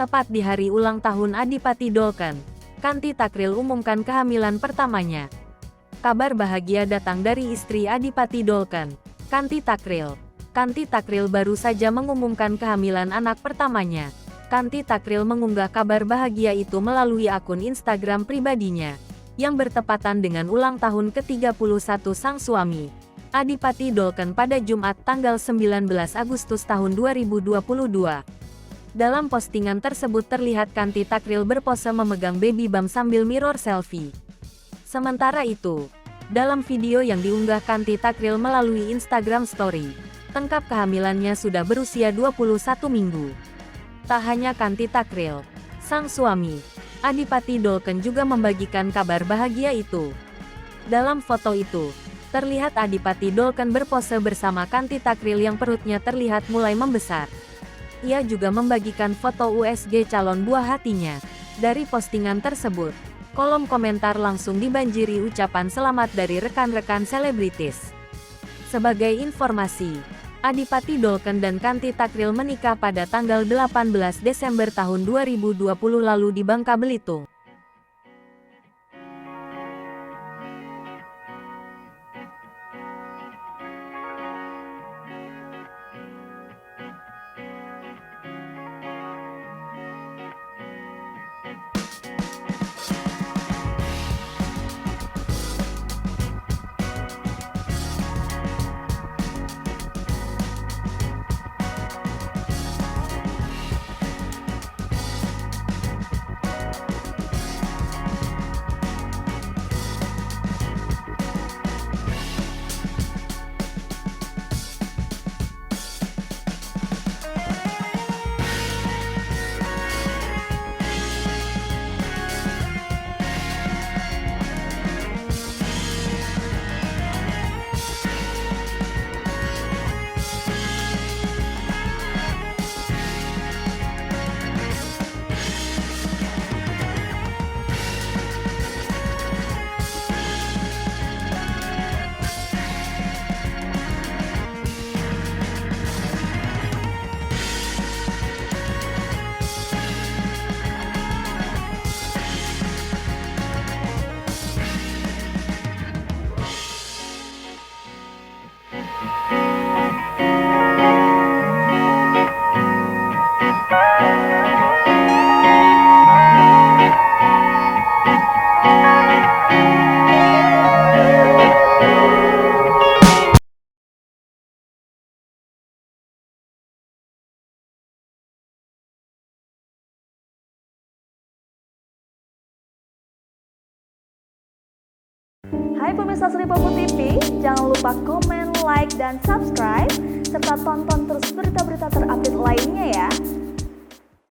Tepat di hari ulang tahun Adipati Dolken, Kanti Takril umumkan kehamilan pertamanya. Kabar bahagia datang dari istri Adipati Dolken, Kanti Takril. Kanti Takril baru saja mengumumkan kehamilan anak pertamanya. Kanti Takril mengunggah kabar bahagia itu melalui akun Instagram pribadinya, yang bertepatan dengan ulang tahun ke-31 sang suami, Adipati Dolken pada Jumat tanggal 19 Agustus tahun 2022. Dalam postingan tersebut terlihat Kanti Takril berpose memegang baby bump sambil mirror selfie. Sementara itu, dalam video yang diunggah Kanti Takril melalui Instagram Story, tengkap kehamilannya sudah berusia 21 minggu. Tak hanya Kanti Takril, sang suami, Adipati Dolken juga membagikan kabar bahagia itu. Dalam foto itu, terlihat Adipati Dolken berpose bersama Kanti Takril yang perutnya terlihat mulai membesar. Ia juga membagikan foto USG calon buah hatinya. Dari postingan tersebut, kolom komentar langsung dibanjiri ucapan selamat dari rekan-rekan selebritis. Sebagai informasi, Adipati Dolken dan Kanti Takril menikah pada tanggal 18 Desember tahun 2020 lalu di Bangka Belitung. Hai pemirsa Sri Popo TV, jangan lupa komen, like, dan subscribe, serta tonton terus berita-berita terupdate lainnya ya.